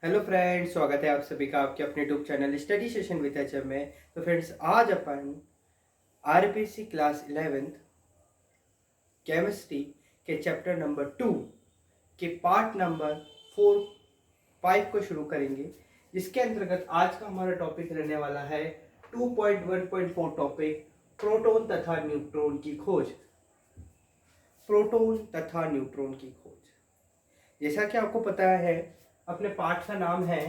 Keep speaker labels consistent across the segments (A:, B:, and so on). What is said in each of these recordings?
A: Hello friends, स्वागत है आप सभी का आपके अपने YouTube channel study session with HM में। तो फ्रेंड्स, आज अपन आरपीसी क्लास 11th केमिस्ट्री के चैप्टर नंबर 2 के पार्ट नंबर 5 को शुरू करेंगे, जिसके अंतर्गत आज का हमारा टॉपिक रहने वाला है 2.1.4 टॉपिक प्रोटॉन तथा न्यूट्रॉन की खोज। प्रोटॉन तथा न्यूट्रॉन की खोज, जैसा कि आपको पता है, अपने पाठ का नाम है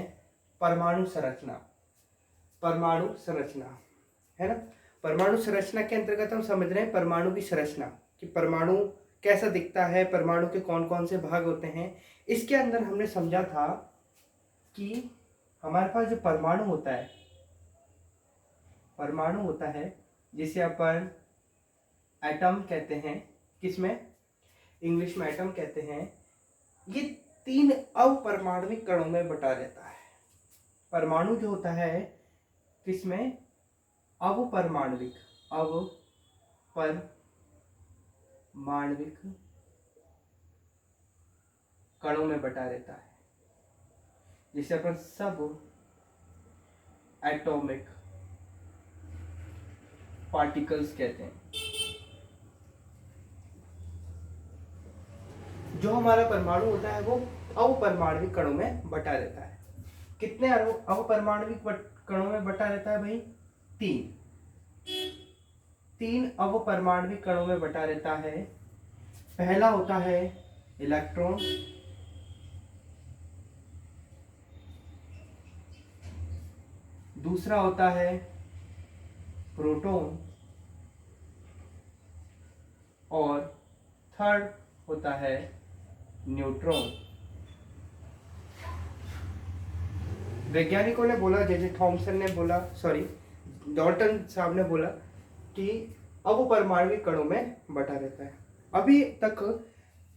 A: परमाणु संरचना। परमाणु संरचना है ना। परमाणु संरचना के अंतर्गत हम समझ रहे हैं परमाणु की संरचना, कि परमाणु कैसा दिखता है, परमाणु के कौन कौन से भाग होते हैं। इसके अंदर हमने समझा था कि हमारे पास जो परमाणु होता है जिसे अपन एटम कहते हैं, किसमें इंग्लिश में एटम कहते हैं, ये 3 अपरमाणविक कणों में बटा रहता है। परमाणु जो होता है किसमें, अवपरमाणविक कणों में बटा रहता है, जिसे अपन सब एटॉमिक पार्टिकल्स कहते हैं। जो हमारा परमाणु होता है वो अवपरमाणविक कणों में बटा रहता है। कितने अवपरमाणविक कणों में बटा रहता है भाई? 3 अवपरमाणविक कणों में बटा रहता है। पहला होता है इलेक्ट्रॉन, दूसरा होता है प्रोटॉन और थर्ड होता है न्यूट्रॉन। वैज्ञानिकों ने बोला, जे थॉमसन ने बोला, डॉल्टन साहब ने बोला कि अवपरमाणविक कणों में बटा रहता है। अभी तक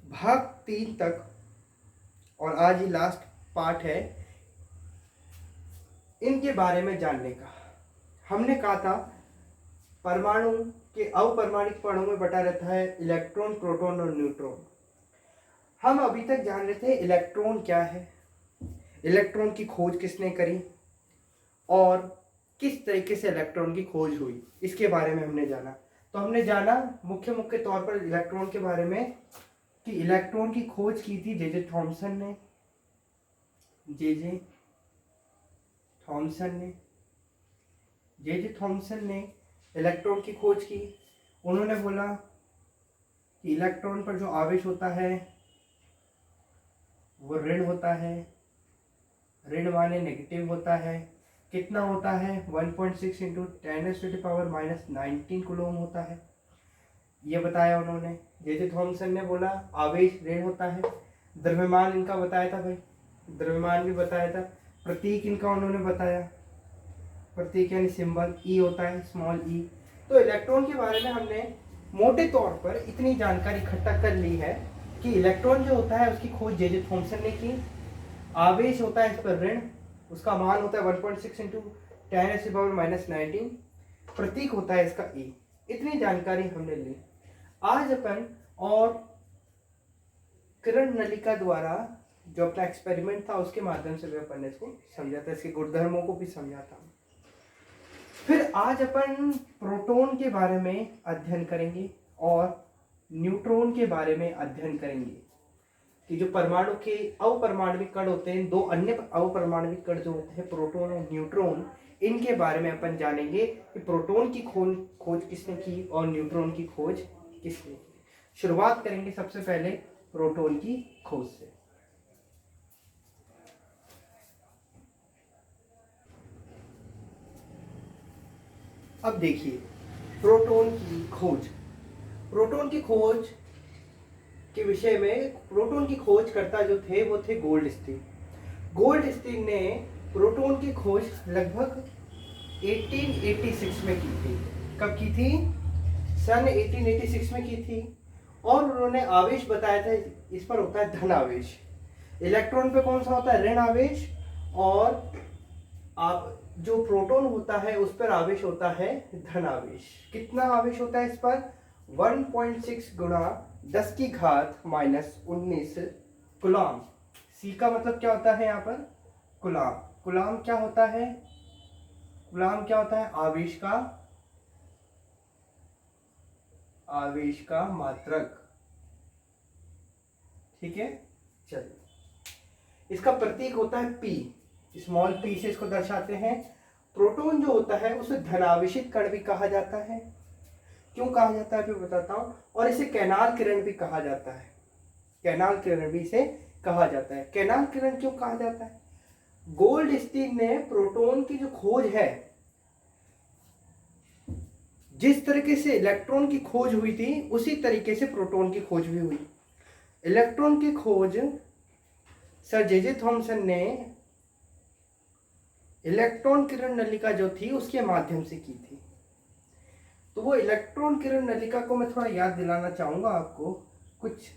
A: भाग 3 तक और आज ही लास्ट पार्ट है इनके बारे में जानने का। हमने कहा था परमाणु के अवपरमाणविक कणों में बटा रहता है इलेक्ट्रॉन, प्रोटॉन और न्यूट्रॉन। हम अभी तक जान रहे थे इलेक्ट्रॉन क्या है, इलेक्ट्रॉन की खोज किसने करी और किस तरीके से इलेक्ट्रॉन की खोज हुई, इसके बारे में हमने जाना। तो हमने जाना मुख्य तौर पर इलेक्ट्रॉन के बारे में कि इलेक्ट्रॉन की खोज की थी जे जे थॉमसन ने इलेक्ट्रॉन की खोज की। उन्होंने बोला कि इलेक्ट्रॉन पर जो आवेश होता है वो ऋण होता है, ऋण माने नेगेटिव होता है। कितना होता है? 1.6 इंटू 10⁻⁻19 कूलम होता है, ये बताया उन्होंने। जे थॉमसन ने बोला आवेश ऋण होता है। द्रव्यमान इनका बताया था भाई, द्रव्यमान भी बताया था। प्रतीक इनका उन्होंने बताया, प्रतीक यानी सिंबल ई होता है, स्मॉल ई। तो इलेक्ट्रॉन के बारे में हमने मोटे तौर पर इतनी जानकारी इकट्ठा कर ली है कि इलेक्ट्रॉन जो होता है उसकी खोज जे थॉमसन ने की। आवेश होता है इस पर ऋण, उसका मान होता है 1.6 इंटू 10⁻⁻19। प्रतीक होता है इसका ई। इतनी जानकारी हमने ली। आज अपन और किरण नलिका द्वारा जो अपना एक्सपेरिमेंट था उसके माध्यम से भी अपन ने इसको समझा था, इसके गुणधर्मों को भी समझा था। फिर आज अपन प्रोटॉन के बारे में अध्ययन करेंगे और न्यूट्रॉन के बारे में अध्ययन करेंगे कि जो परमाणु के अवपरमाणविक कण होते हैं, 2 अन्य अवपरमाणविक कण जो होते हैं प्रोटॉन और न्यूट्रॉन, इनके बारे में अपन जानेंगे कि प्रोटॉन की खोज किसने की और न्यूट्रॉन की खोज किसने की। शुरुआत करेंगे सबसे पहले प्रोटॉन की खोज से। अब देखिए प्रोटॉन की खोज। प्रोटॉन की खोज के विषय में प्रोटॉन की खोजकर्ता जो थे वो थे गोल्डस्टीन ने प्रोटॉन की खोज लगभग 1886 में की थी। कब की थी? सन 1886 में की थी। और उन्होंने आवेश बताया था, इस पर होता है धन आवेश। इलेक्ट्रॉन पे कौन सा होता है? ऋण आवेश। और आप जो प्रोटॉन होता है उस पर आवेश होता है धन आवेश। कितना आवेश होता है इस पर? 1.6 गुणा 10⁻⁻19 कूलम। सी का मतलब क्या होता है यहाँ पर? कूलाम। कूलाम क्या होता है? कूलाम क्या होता है? आवेश का मात्रक। ठीक है, चलिए इसका प्रतीक होता है P, स्मॉल p से इसको दर्शाते हैं। प्रोटॉन जो होता है उसे धनावेशित कण भी कहा जाता है। क्यों कहा जाता है फिर बताता हूं। और इसे कैनाल किरण भी कहा जाता है। कैनाल किरण भी इसे कहा जाता है। कैनाल किरण क्यों कहा जाता है? गोल्डस्टीन ने प्रोटॉन की जो खोज है, जिस तरीके से इलेक्ट्रॉन की खोज हुई थी उसी तरीके से प्रोटॉन की खोज भी हुई। इलेक्ट्रॉन की खोज सर जे थॉमसन ने इलेक्ट्रॉन किरण नलिका जो थी उसके माध्यम से की थी। तो वो इलेक्ट्रॉन किरण नलिका को मैं थोड़ा याद दिलाना चाहूंगा आपको कुछ।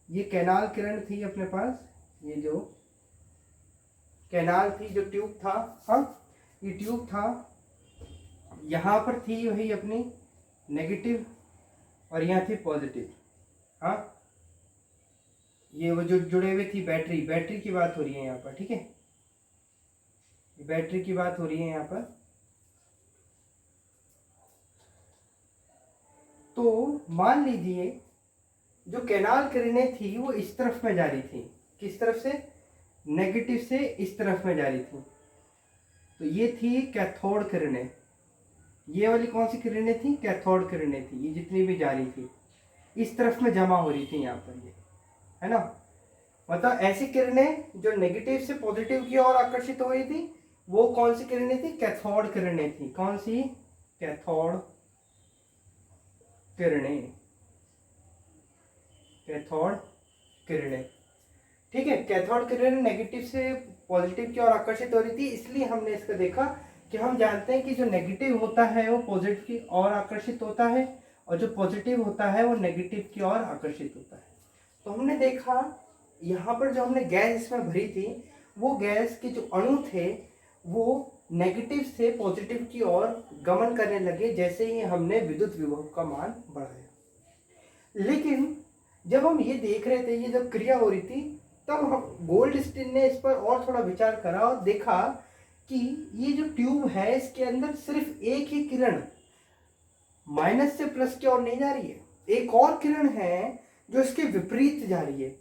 A: ये कैनाल किरण थी अपने पास, ये जो कैनाल थी, जो ट्यूब था, हाँ ये ट्यूब था, यहाँ पर थी वही अपनी नेगेटिव और यहाँ थी पॉजिटिव। हाँ ये वो जो जुड़े हुए थी बैटरी की बात हो रही है यहाँ पर। ठीक है, बैटरी की बात हो रही है यहाँ पर। तो मान लीजिए जो कैनाल किरणें थी वो इस तरफ में जा रही थी। किस तरफ से? नेगेटिव से इस तरफ में जा रही थी। तो ये थी कैथोड किरणें। ये वाली कौन सी किरणें थी? कैथोड किरणें थी। ये जितनी भी जा रही थी इस तरफ में जमा हो रही थी यहाँ पर, ये है ना। मतलब ऐसी किरणें जो नेगेटिव से पॉजिटिव की ओर आकर्षित हो रही थी, वो कौन सी किरणें थी? कैथोड किरणें थी। कौन सी? कैथोड किरणें। कैथोड किरणें, ठीक है। कैथोड किरणें नेगेटिव से पॉजिटिव की ओर आकर्षित हो रही थी, इसलिए हमने इसका देखा कि हम जानते हैं कि जो नेगेटिव होता है वो पॉजिटिव की ओर आकर्षित होता है और जो पॉजिटिव होता है वो नेगेटिव की ओर आकर्षित होता है। तो हमने देखा यहाँ पर जो हमने गैस इसमें भरी थी, वो गैस के जो अणु थे वो नेगेटिव से पॉजिटिव की ओर गमन करने लगे जैसे ही हमने विद्युत विभव का मान बढ़ाया। लेकिन जब हम ये देख रहे थे, ये जब क्रिया हो रही थी, तब गोल्डस्टीन ने इस पर और थोड़ा विचार करा और देखा कि ये जो ट्यूब है इसके अंदर सिर्फ एक ही किरण माइनस से प्लस की ओर नहीं जा रही है, एक और किरण है जो इसके विपरीत जा रही है।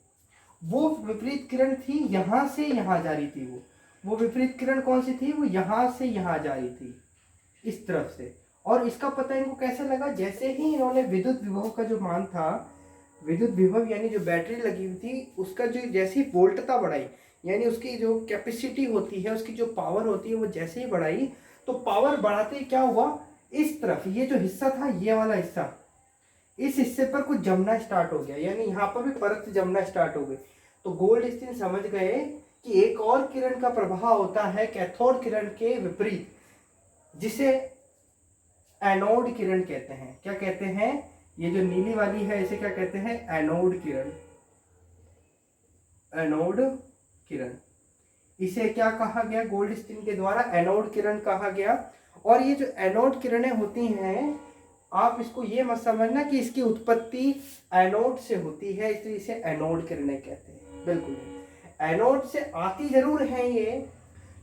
A: वो विपरीत किरण थी यहां से यहां जा रही थी। वो विपरीत किरण कौन सी थी? वो यहां से यहां जा रही थी, इस तरफ से। और इसका पता इनको कैसे लगा? जैसे ही इन्होंने विद्युत विभव का जो मान था, विद्युत विभव यानी जो बैटरी लगी हुई थी उसका जो जैसी वोल्टता बढ़ाई, यानी उसकी जो कैपेसिटी होती है, उसकी जो पावर होती है, वो जैसे ही बढ़ाई तो पावर बढ़ाते ही क्या हुआ, इस तरफ ये जो हिस्सा था, ये वाला हिस्सा, इस हिस्से पर कुछ जमना स्टार्ट हो गया, यानी यहाँ पर भी परत जमना स्टार्ट हो गई। तो गोल्डस्टीन समझ गए कि एक और किरण का प्रभाव होता है कैथोड किरण के विपरीत, जिसे एनोड किरण कहते हैं। क्या कहते हैं? ये जो नीली वाली है इसे क्या कहते हैं? एनोड किरण। एनोड किरण, इसे क्या कहा गया गोल्डस्टीन के द्वारा? एनोड किरण कहा गया। और ये जो एनोड किरणें होती हैं, आप इसको ये मत समझना कि इसकी उत्पत्ति एनोड से होती है इसलिए इसे एनोड किरणें कहते हैं, बिल्कुल नहीं। एनोड से आती जरूर है ये,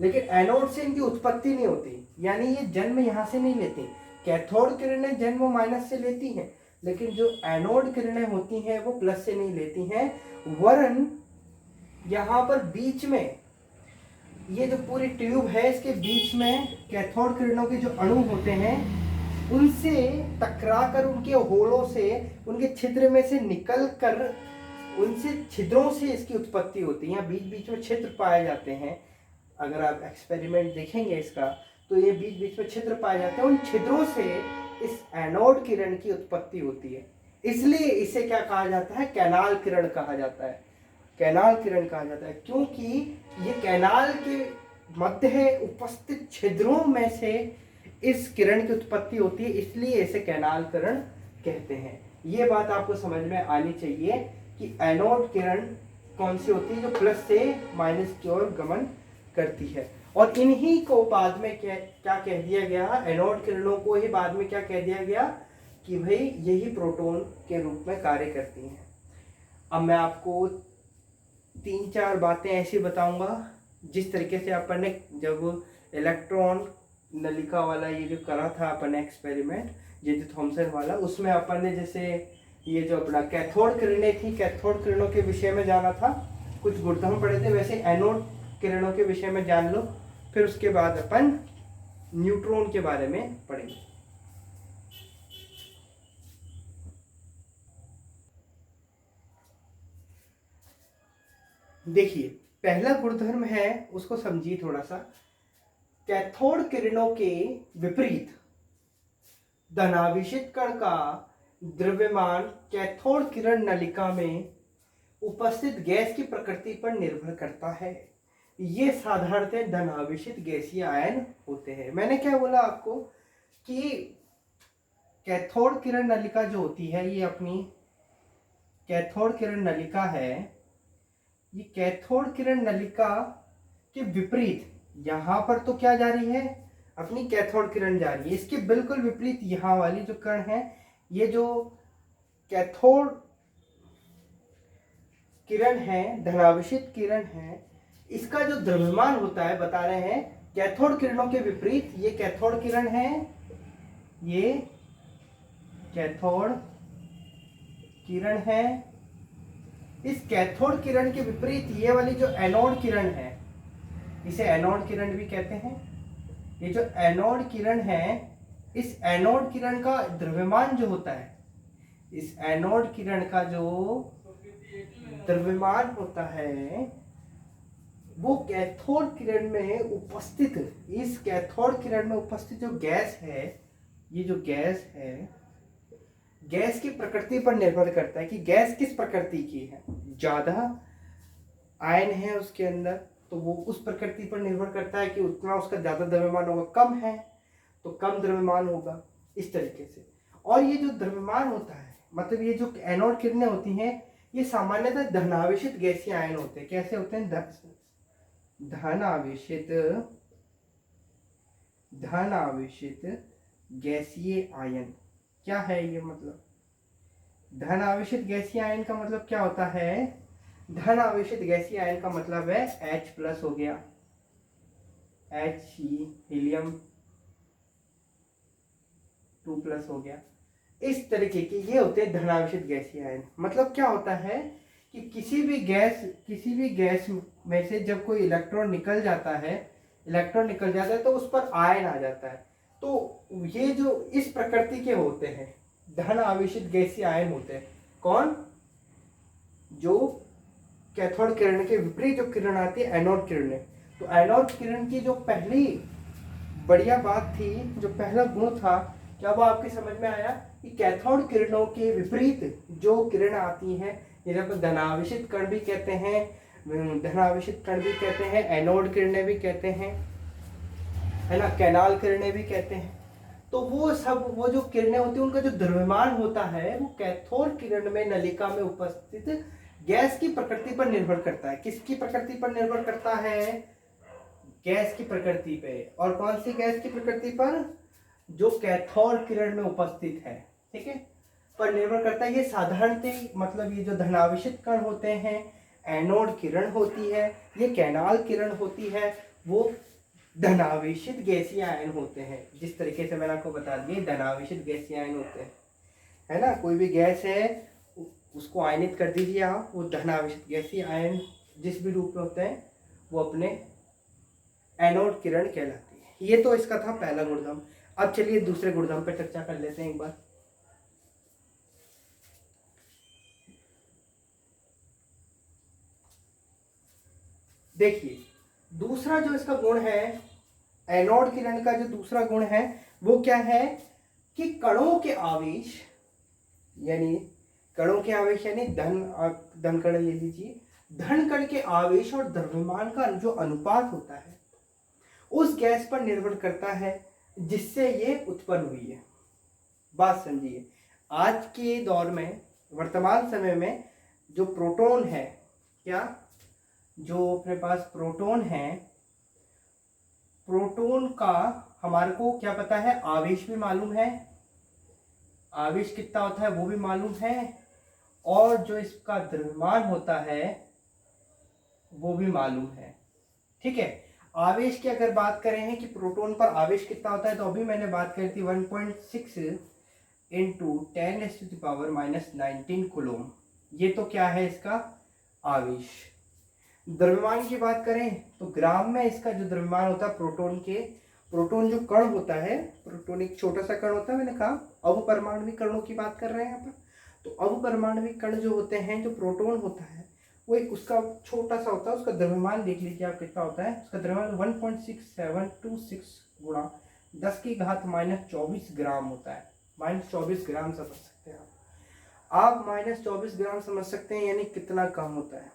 A: लेकिन एनोड से इनकी उत्पत्ति नहीं होती, यानी ये जन्म यहाँ से नहीं लेती। कैथोड किरणें जन्म माइनस से लेती हैं, लेकिन जो एनोड किरणें होती हैं वो प्लस से नहीं लेती हैं। वरन यहाँ पर बीच में ये जो पूरी ट्यूब है इसके बीच में कैथोड किरणों के जो अणु होते हैं उनसे टकराकर, उनके होलों से, उनके छिद्र में से निकल कर, उनसे छिद्रों से इसकी उत्पत्ति होती है। बीच बीच में छिद्र पाए जाते हैं। अगर आप एक्सपेरिमेंट देखेंगे इसका तो ये बीच बीच में छिद्र पाए जाते हैं। उन छिद्रों से इस एनोड किरण की उत्पत्ति होती है, इसलिए इसे क्या कहा जाता है? कैनाल किरण कहा जाता है। कैनाल किरण कहा जाता है क्योंकि ये कैनाल के मध्य उपस्थित छिद्रों में से इस किरण की उत्पत्ति होती है, इसलिए इसे कैनाल किरण कहते हैं। ये बात आपको समझ में आनी चाहिए कि एनोड किरण कौन सी होती है? जो प्लस से माइनस की ओर गमन करती है। और इन्हीं को बाद में क्या कह दिया गया? एनोड किरणों को ही बाद में क्या कह दिया गया कि भाई यही प्रोटॉन के रूप में कार्य करती हैं। अब मैं आपको 3-4 बातें ऐसी बताऊंगा जिस तरीके से अपन ने जब इलेक्ट्रॉन नलिका वाला ये जो करा था अपन ने एक्सपेरिमेंट, जे जे थॉमसन वाला, उसमें अपन ने जैसे ये जो अपना कैथोड किरणें थी, कैथोड किरणों के विषय में जाना था, कुछ गुणधर्म पढ़े थे, वैसे एनोड किरणों के विषय में जान लो। फिर उसके बाद अपन न्यूट्रॉन के बारे में पढ़ेंगे। देखिए, पहला गुणधर्म है, उसको समझिए थोड़ा सा। कैथोड किरणों के विपरीत धनावेशित कण का द्रव्यमान कैथोड किरण नलिका में उपस्थित गैस की प्रकृति पर निर्भर करता है। ये साधारणतः धनावेशित गैसीय आयन होते हैं। मैंने क्या बोला आपको कि कैथोड किरण नलिका जो होती है, ये अपनी कैथोड किरण नलिका है, ये कैथोड किरण नलिका के विपरीत यहां पर तो क्या जा रही है, अपनी कैथोड किरण जा रही है। इसके बिल्कुल विपरीत यहाँ वाली जो कण है, ये जो कैथोड किरण है, धनावेशित किरण है, इसका जो द्रव्यमान होता है, बता रहे हैं कैथोड किरणों के विपरीत, ये कैथोड किरण है, ये कैथोड किरण है। इस कैथोड किरण के विपरीत ये वाली जो एनोड किरण है, इसे एनोड किरण भी कहते हैं। ये जो एनोड किरण है, इस एनोड किरण का द्रव्यमान जो होता है, इस एनोड किरण का जो द्रव्यमान होता है, वो कैथोड किरण में उपस्थित, इस कैथोड किरण में उपस्थित जो गैस है, ये जो गैस है, गैस की प्रकृति पर निर्भर करता है कि गैस किस प्रकृति की है। ज्यादा आयन है उसके अंदर तो वो उस प्रकृति पर निर्भर करता है कि उतना उसका ज्यादा द्रव्यमान होगा, कम है तो कम द्रव्यमान होगा, इस तरीके से। और ये जो द्रव्यमान होता है, मतलब ये जो एनोड किरणें होती हैं, ये सामान्यतः धनावेशित गैसीय आयन होते हैं। कैसे होते हैं? धनावेशित गैसीय आयन। क्या है ये मतलब? धन आवेशित गैसीय आयन का मतलब क्या होता है? धन आवेशित गैसीय आयन का मतलब है H+ हो गया, H हीलियम 2+ हो गया, इस तरीके के ये होते हैं धनावेशित गैसीय आयन। मतलब क्या होता है कि किसी भी गैस में से जब कोई इलेक्ट्रॉन निकल जाता है तो उस पर आयन आ जाता है। तो ये जो इस प्रकृति के होते हैं, धन आवेशित गैसीय आयन होते हैं। कौन? जो कैथोड किरण के विपरीत जो किरण आती है, एनोड किरणें। तो एनोड किरण की जो पहली बढ़िया बात थी, जो पहला गुण था, क्या वो आपके समझ में आया कि कैथोड किरणों के विपरीत जो किरण आती हैं, जिन्हें धनावेशित कण भी कहते हैं, धनावेशित कण भी कहते हैं, एनोड किरणें भी कहते हैं, है ना, कैनाल किरणें भी कहते हैं। तो वो सब, वो जो किरणें होती हैं, उनका जो द्रव्यमान होता है, वो कैथोड किरण में नलिका में उपस्थित गैस की प्रकृति पर निर्भर करता है। किसकी प्रकृति पर निर्भर करता है? गैस की प्रकृति पे। और कौन सी गैस की प्रकृति पर? जो कैथोड किरण में उपस्थित है, ठीक है, पर निर्भर करता है। ये साधारणतः मतलब ये जो धनावेशित कण होते हैं, एनोड किरण होती है, ये कैनाल किरण होती है, वो धनावेशित गैसीय आयन होते हैं। जिस तरीके से मैंने आपको बता दिया, धनावेशित गैसीय आयन होते हैं, है ना। कोई भी गैस है उसको आयनित कर दीजिए आप, वो धनावेशित गैसीय आयन जिस भी रूप में होते हैं, वो अपने एनोड किरण कहलाती है। ये तो इसका था पहला गुणधर्म। अब चलिए दूसरे गुणधर्म पर चर्चा कर लेते हैं एक बार। देखिए, दूसरा जो इसका गुण है, एनोड किरण का जो दूसरा गुण है, वो क्या है कि कणों के आवेश यानी धन कण ले लीजिए, धन कण के आवेश और द्रव्यमान का जो अनुपात होता है, उस गैस पर निर्भर करता है जिससे ये उत्पन्न हुई है। बात समझिए, आज के दौर में, वर्तमान समय में जो प्रोटॉन है, क्या जो अपने पास प्रोटॉन है, प्रोटॉन का हमारे को क्या पता है? आवेश भी मालूम है, आवेश कितना होता है वो भी मालूम है, और जो इसका द्रव्यमान होता है वो भी मालूम है, ठीक है। आवेश की अगर बात करें हैं कि प्रोटोन पर आवेश कितना होता है, तो अभी मैंने बात करी थी 1.6 इंटू 10⁻⁻19 कूलम। ये तो क्या है इसका आवेश। द्रव्यमान की बात करें तो ग्राम में इसका जो द्रव्यमान होता है प्रोटोन जो कण होता है, प्रोटोन एक छोटा सा कण होता है, मैंने कहा अवपरमाणविक कणों की बात कर रहे हैं यहाँ पर। तो अवपरमाणविक कण जो होते हैं, जो प्रोटोन होता है वो एक उसका छोटा सा होता है, उसका द्रव्यमान देख लीजिए आप कितना होता है। उसका द्रव्यमान 1.6726 गुणा 10⁻⁻24 ग्राम होता है। -24 ग्राम समझ सकते हैं आप -24 ग्राम समझ सकते हैं, यानी कितना कम होता है।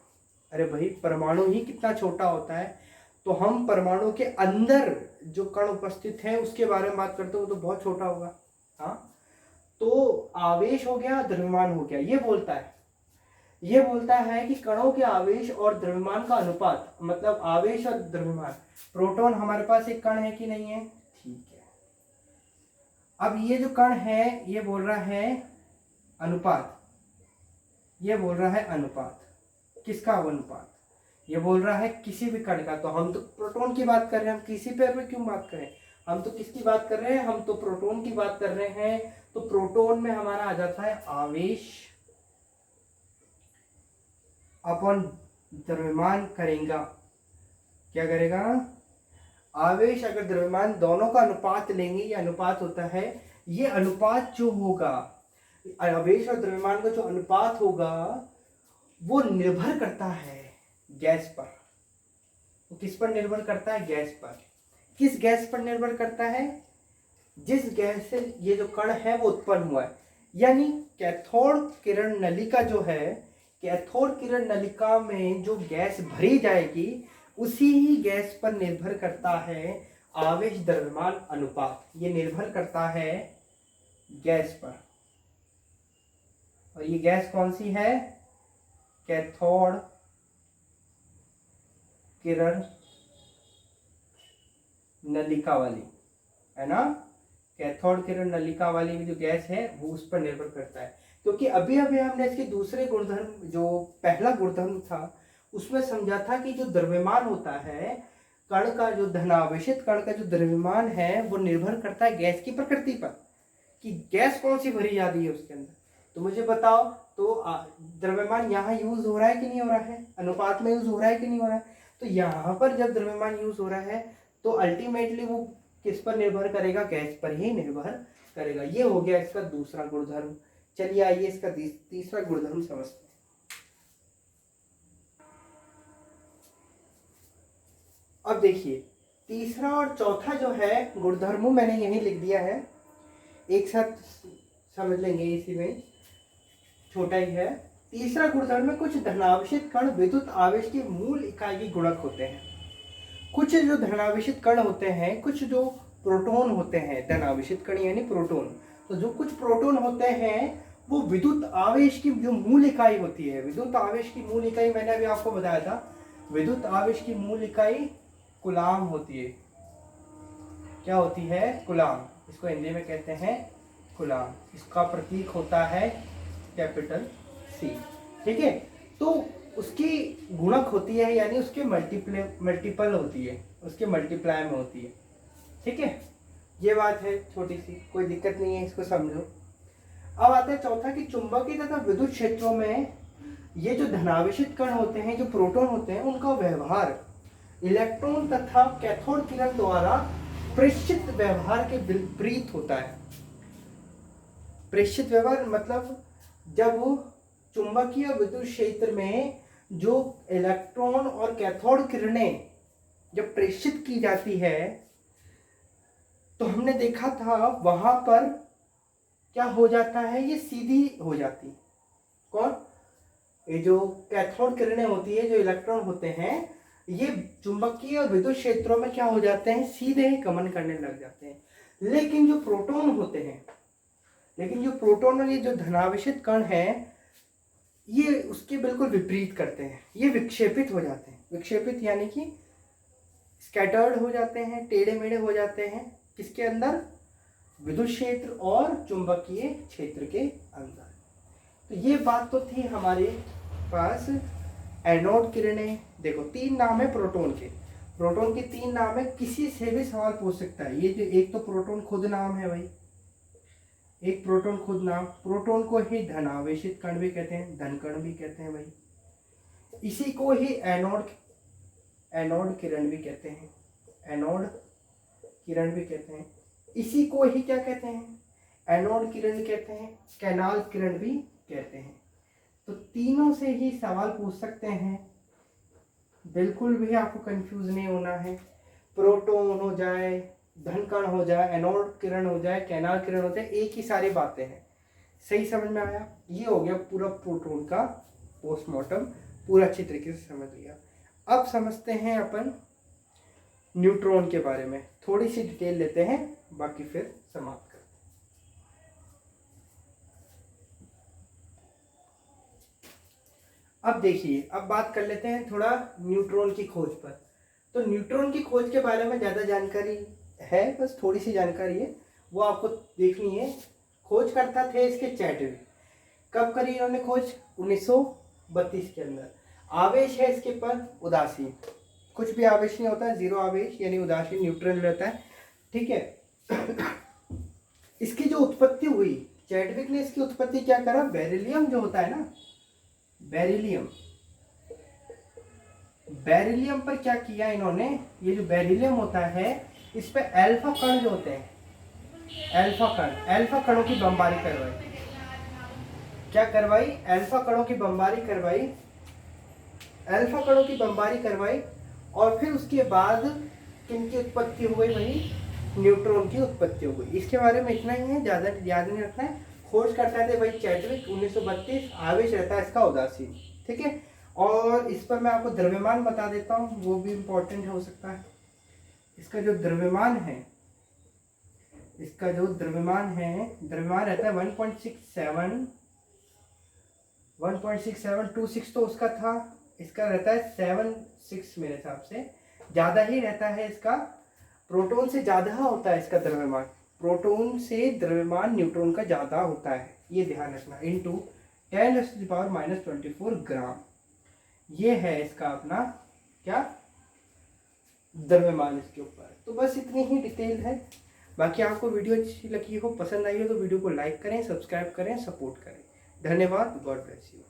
A: अरे भाई परमाणु ही कितना छोटा होता है, तो हम परमाणु के अंदर जो कण उपस्थित है उसके बारे में बात करते हो तो बहुत छोटा होगा। हाँ, तो आवेश हो गया, द्रव्यमान हो गया। ये बोलता है कि कणों के आवेश और द्रव्यमान का अनुपात, मतलब आवेश और द्रव्यमान। प्रोटॉन हमारे पास एक कण है कि नहीं है, ठीक है। अब ये जो कण है ये बोल रहा है अनुपात, ये बोल रहा है अनुपात। किसका अनुपात? ये बोल रहा है किसी भी कण का। तो हम तो प्रोटॉन की बात कर रहे हैं, हम किसी पे क्यों बात करें, हम तो किसकी बात कर रहे हैं, हम तो प्रोटॉन की बात कर रहे हैं। तो प्रोटॉन में हमारा आ जाता है आवेश अपन द्रव्यमान करेगा, क्या करेगा, आवेश अगर द्रव्यमान दोनों का अनुपात लेंगे, ये अनुपात होता है। ये अनुपात जो होगा, आवेश और द्रव्यमान का जो अनुपात होगा वो निर्भर करता है गैस पर। तो किस पर निर्भर करता है, गैस पर। किस गैस पर निर्भर करता है, जिस गैस से ये जो कण है वो उत्पन्न हुआ है। यानी कैथोड किरण नलिका जो है, कैथोड किरण नलिका में जो गैस भरी जाएगी उसी ही गैस पर निर्भर करता है आवेश द्रव्यमान अनुपात। ये निर्भर करता है गैस पर। और ये गैस कौन सी है, कैथोड किरण नलिका वाली, है ना। कैथोड किरण नलिका वाली जो गैस है वो उस पर निर्भर करता है। क्योंकि अभी हमने इसके दूसरे गुणधर्म, जो पहला गुणधर्म था उसमें समझा था कि जो द्रव्यमान होता है कण का, जो धनावेशित कण का जो द्रव्यमान है वो निर्भर करता है गैस की प्रकृति पर, कि गैस कौन सी भरी जा रही है उसके अंदर। तो मुझे बताओ, तो द्रव्यमान यहाँ यूज हो रहा है कि नहीं हो रहा है, अनुपात में यूज हो रहा है कि नहीं हो रहा है। तो यहाँ पर जब द्रव्यमान यूज हो रहा है तो अल्टीमेटली वो किस पर निर्भर करेगा, गैस पर ही निर्भर करेगा। ये हो गया इसका दूसरा गुणधर्म। चलिए आइए इसका तीसरा गुणधर्म समझते हैं। अब देखिए तीसरा और चौथा जो है गुणधर्म मैंने यही लिख दिया है, एक साथ समझ लेंगे, इसी में छोटा ही है। तीसरा गुणधर्म में कुछ धनावेशित कण विद्युत आवेश की मूल इकाई के गुणक होते हैं। कुछ जो धनावेशित कण होते हैं, कुछ जो प्रोटॉन होते हैं, धनावेशित कण यानी प्रोटॉन, तो जो कुछ प्रोटॉन होते हैं वो विद्युत आवेश की जो मूल इकाई होती है। विद्युत आवेश की मूल इकाई मैंने अभी आपको बताया था, विद्युत आवेश की मूल इकाई कूलाम होती है। क्या होती है, कूलाम। इसको हिंदी में कहते हैं कूलाम। इसका प्रतीक होता है कैपिटल सी, ठीक है। तो उसकी गुणक होती है, यानी उसके मल्टीपल होती है, उसके मल्टीप्लाई में होती है, ठीक है। ये बात है छोटी सी, कोई दिक्कत नहीं है, इसको समझो। अब आता है चौथा कि चुंबकीय तथा विद्युत क्षेत्रों में ये जो धनावेशित कण होते हैं, जो प्रोटॉन होते हैं, उनका व्यवहार इलेक्ट्रॉन तथा कैथोड किरण द्वारा प्रेषित व्यवहार के विपरीत होता है। प्रेषित व्यवहार मतलब जब चुंबकीय विद्युत क्षेत्र में जो इलेक्ट्रॉन और कैथोड किरणें जब प्रेषित की जाती है, तो हमने देखा था वहां पर क्या हो जाता है, ये सीधी हो जाती। कौन, ये जो कैथोड किरणें होती है, जो इलेक्ट्रॉन होते हैं, ये चुंबकीय और विद्युत क्षेत्रों में क्या हो जाते हैं, सीधे गमन करने लग जाते हैं। लेकिन जो प्रोटॉन होते हैं, लेकिन जो प्रोटॉन और ये जो धनावेशित कण हैं, ये उसके बिल्कुल विपरीत करते हैं, ये विक्षेपित हो जाते हैं। विक्षेपित यानी कि स्कैटर्ड हो जाते हैं, टेढ़े मेढ़े हो जाते हैं। किसके अंदर, विद्युत क्षेत्र और चुंबकीय क्षेत्र के अंदर। तो ये बात तो थी हमारे पास एनोड किरणें। देखो तीन नाम है प्रोटॉन के, प्रोटॉन के 3 नाम है, किसी से भी सवाल पूछ सकता है। ये जो एक तो प्रोटॉन खुद नाम है भाई, एक प्रोटॉन खुद नाम, प्रोटॉन को ही धनावेशित कण भी कहते हैं, धन कण भी कहते हैं भाई। इसी को ही एनोड किरण भी कहते हैं, एनोड किरण भी कहते हैं। इसी को ही क्या कहते हैं, एनोड किरण कहते हैं, कैनाल किरण भी कहते हैं। तो तीनों से ही सवाल पूछ सकते हैं, बिल्कुल भी आपको कंफ्यूज नहीं होना है। प्रोटॉन हो जाए, धन कण हो जाए, एनोड किरण हो जाए, कैनाल किरण हो जाए, एक ही सारी बातें हैं। सही समझ में आया? ये हो गया पूरा प्रोटॉन का पोस्टमार्टम, पूरा अच्छी तरीके से समझ लिया। अब समझते हैं अपन न्यूट्रॉन के बारे में, थोड़ी सी डिटेल लेते हैं, बाकी फिर समाप्त करते हैं। अब देखिए, अब बात कर लेते हैं थोड़ा न्यूट्रॉन की खोज पर। तो न्यूट्रॉन की खोज के बारे में ज़्यादा जानकारी है, बस थोड़ी सी जानकारी है, वो आपको देखनी है। खोज करता थे इसके चैडविक। कब करी इन्होंने खोज? 1932 के अंदर। आवेश है इसके पर उदासीन, कुछ भी आवेश नहीं होता है, जीरो आवेश यानी उदासीन, न्यूट्रल रहता है, ठीक है। इसकी जो उत्पत्ति हुई, चैडविक ने इसकी उत्पत्ति क्या करा, बेरिलियम जो होता है ना, बेरिलियम पर क्या किया इन्होंने, ये जो बेरिलियम होता है इस पे अल्फा कण जो होते हैं, अल्फा कणों की बमबारी करवाई। क्या करवाई? अल्फा कणों की बमबारी करवाई। और फिर उसके बाद किनकी उत्पत्ति हो गई भाई? न्यूट्रॉन की उत्पत्ति हो गई। इसके बारे में इतना ही है, ज़्यादा याद नहीं रखना है। खोज करता थे भाई चैडविक 1932, आवेश रहता है इसका उदासीन, ठीक है। और इस पर मैं आपको द्रव्यमान बता देता हूँ, वो भी इम्पोर्टेंट हो सकता है। इसका जो द्रव्यमान है, द्रव्यमान रहता है 1.6726 तो उसका था, इसका रहता है 76 मेरे हिसाब से, ज़्यादा ही रहता है इसका। प्रोटॉन से ज़्यादा होता है इसका द्रव्यमान, प्रोटॉन से द्रव्यमान न्यूट्रॉन का ज़्यादा होता है, ये ध्यान रखना। इंटू 10⁻⁻24 ग्राम, ये है इसका अपना क्या द्रव्यमान इसके ऊपर। तो बस इतनी ही डिटेल है। बाकी आपको वीडियो अच्छी लगी हो, पसंद आई हो तो वीडियो को लाइक करें, सब्सक्राइब करें, सपोर्ट करें। धन्यवाद, गॉड ब्लेस यू।